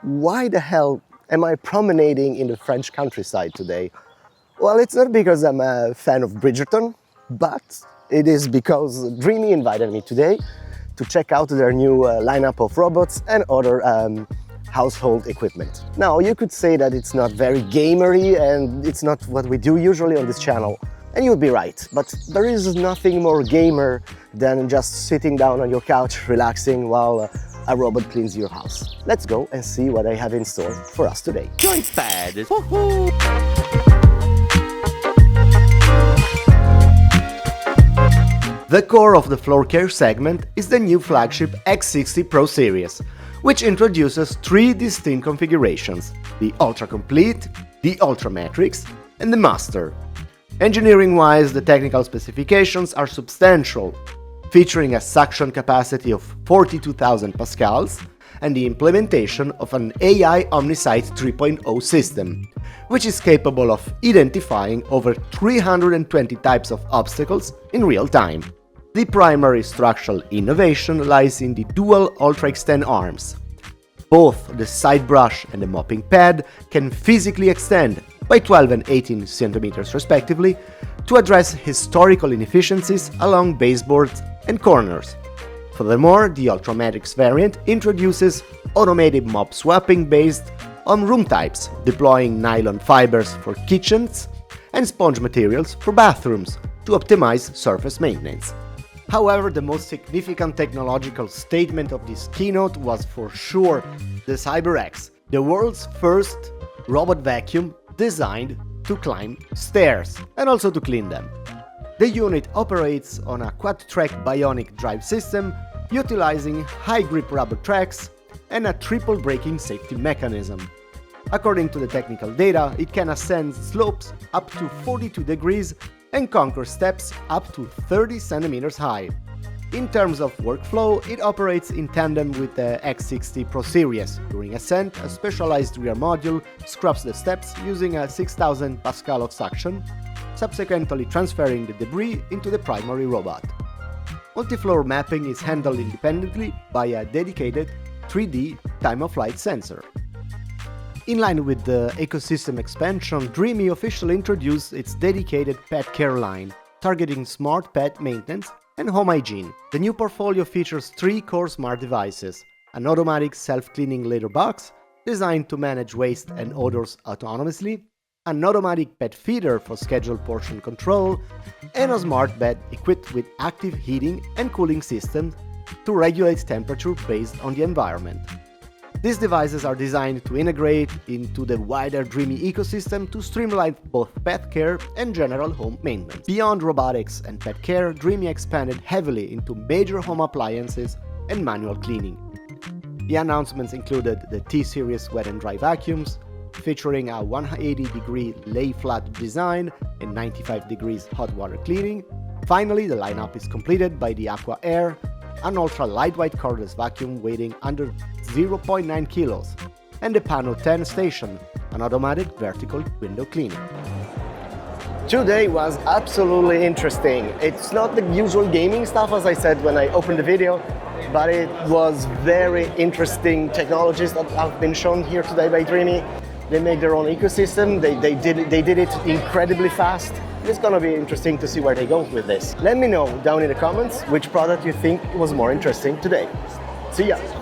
Why the hell am I promenading in the French countryside today? Well, it's not because I'm a fan of Bridgerton, but it is because Dreame invited me today to check out their new lineup of robots and other household equipment. Now, you could say that it's not very gamery and it's not what we do usually on this channel. And you'd be right, but there is nothing more gamer than just sitting down on your couch, relaxing while a robot cleans your house. Let's go and see what I have in store for us today. Joypad! The core of the floor care segment is the new flagship X60 Pro series, which introduces three distinct configurations: the Ultra Complete, the Ultra Matrix, and the Master. Engineering-wise, the technical specifications are substantial, featuring a suction capacity of 42,000 pascals and the implementation of an AI Omnisite 3.0 system, which is capable of identifying over 320 types of obstacles in real time. The primary structural innovation lies in the dual Ultra Extend arms. Both the side brush and the mopping pad can physically extend by 12 and 18 centimeters respectively to address historical inefficiencies along baseboards and corners. Furthermore, the Ultra Matrix variant introduces automated mop swapping based on room types, deploying nylon fibers for kitchens and sponge materials for bathrooms to optimize surface maintenance. However, the most significant technological statement of this keynote was for sure the CyberX, the world's first robot vacuum designed to climb stairs and also to clean them. The unit operates on a quad-track bionic drive system utilizing high-grip rubber tracks and a triple braking safety mechanism. According to the technical data, it can ascend slopes up to 42 degrees and conquer steps up to 30 centimeters high. In terms of workflow, it operates in tandem with the X60 Pro series. During ascent, a specialized rear module scrubs the steps using a 6,000 pascal of suction, subsequently transferring the debris into the primary robot. Multi-floor mapping is handled independently by a dedicated 3D time-of-flight sensor. In line with the ecosystem expansion, Dreame officially introduced its dedicated pet care line, targeting smart pet maintenance and home hygiene. The new portfolio features three core smart devices: an automatic self-cleaning litter box designed to manage waste and odors autonomously, an automatic pet feeder for scheduled portion control, and a smart bed equipped with active heating and cooling systems to regulate temperature based on the environment. These devices are designed to integrate into the wider Dreame ecosystem to streamline both pet care and general home maintenance. Beyond robotics and pet care, Dreame expanded heavily into major home appliances and manual cleaning. The announcements included the T-Series wet and dry vacuums, featuring a 180-degree lay-flat design and 95 degrees hot water cleaning. Finally, the lineup is completed by the Aqua Air, an ultra-lightweight cordless vacuum weighing under 0.9 kilos, and the Pano 10 Station, an automatic vertical window cleaner. Today was absolutely interesting. It's not the usual gaming stuff, as I said when I opened the video, but it was very interesting technologies that have been shown here today by Dreame. They make their own ecosystem, they did it incredibly fast. It's gonna be interesting to see where they go with this. Let me know down in the comments which product you think was more interesting today. See ya!